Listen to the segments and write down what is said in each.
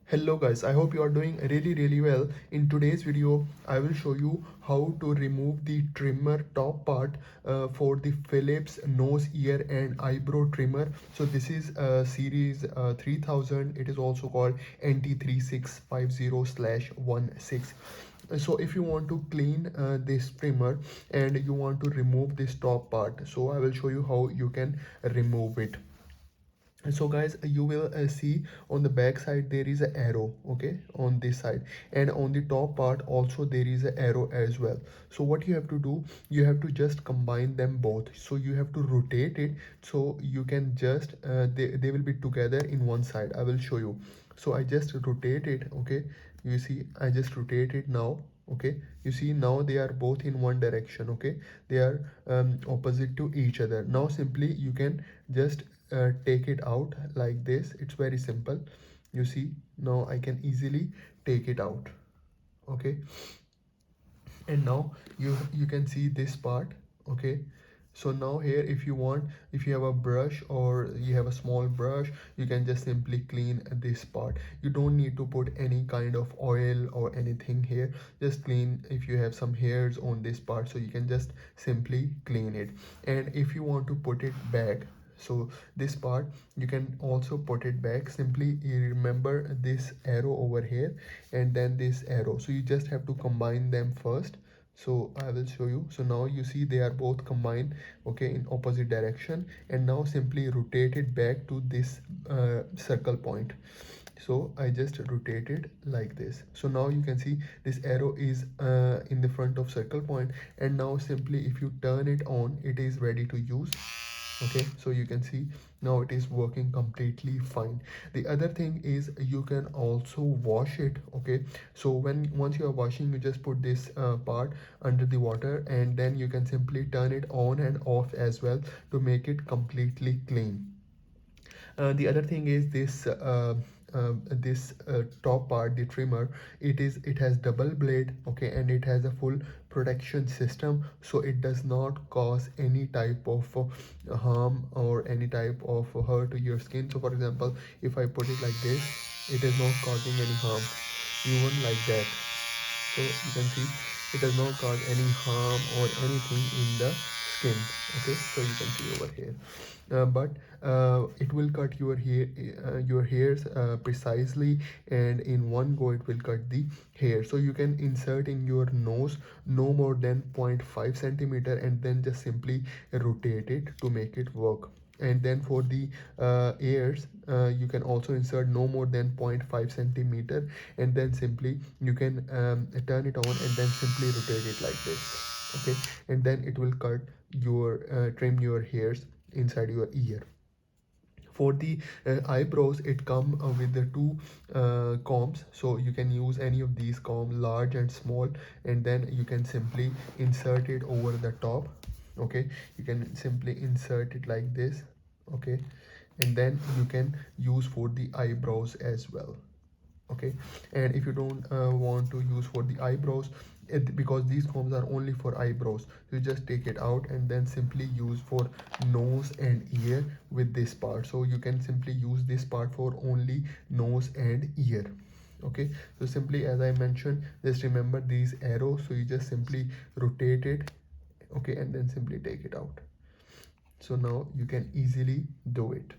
Hello guys, I hope you are doing really well. In today's video, I will show you how to remove the trimmer top part for the Philips nose, ear and eyebrow trimmer. So this is series 3000. It is also called NT3650/16. So if you want to clean this trimmer and you want to remove this top part, so I will show you how you can remove it. So guys, you will see on the back side there is an arrow, okay, on this side, and on the top part also there is an arrow as well. So what you have to do, you have to just combine them both. So you have to rotate it, so you can just they will be together in one side. I will show you. So I just rotate it, okay, you see I just rotate it now. Okay, you see now they are both in one direction. Okay, they are opposite to each other. Now simply you can just take it out like this. It's very simple. You see now I can easily take it out. Okay, and now you can see this part. Okay, so now here, if you want, if you have a brush or you have a small brush, you can just simply clean this part. You don't need to put any kind of oil or anything here. Just clean if you have some hairs on this part, so you can just simply clean it. And if you want to put it back, so this part you can also put it back. Simply you remember this arrow over here and then this arrow, so you just have to combine them first. So I will show you. So now you see they are both combined, okay, in opposite direction, and now simply rotate it back to this circle point. So I just rotate it like this. So now you can see this arrow is in the front of circle point, and now simply if you turn it on, it is ready to use. Okay, so you can see now it is working completely fine. The other thing is you can also wash it. Okay, so once you are washing, you just put this part under the water, and then you can simply turn it on and off as well to make it completely clean. The other thing is this top part, the trimmer, it has double blade, okay, and it has a full protection system, so it does not cause any type of harm or any type of hurt to your skin. So for example, if I put it like this, it is not causing any harm, even like that. So you can see it does not cause any harm or anything in the skin. Okay, so you can see over here, but it will cut your hairs precisely, and in one go it will cut the hair. So you can insert in your nose no more than 0.5 centimeter, and then just simply rotate it to make it work. And then for the ears, you can also insert no more than 0.5 centimeter, and then simply you can turn it on and then simply rotate it like this. Okay, and then it will cut your trim your hairs inside your ear. For the eyebrows, it come with the two combs, so you can use any of these combs, large and small, and then you can simply insert it over the top. Okay, you can simply insert it like this. Okay, and then you can use for the eyebrows as well. Okay, and if you don't want to use for the eyebrows, because these combs are only for eyebrows, you just take it out and then simply use for nose and ear with this part. So you can simply use this part for only nose and ear. Okay, so simply as I mentioned, just remember these arrows, so you just simply rotate it, okay, and then simply take it out. So now you can easily do it.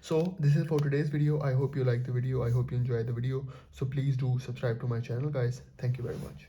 So this is for today's video. I hope you like the video. I hope you enjoyed the video. So please do subscribe to my channel, guys. Thank you very much.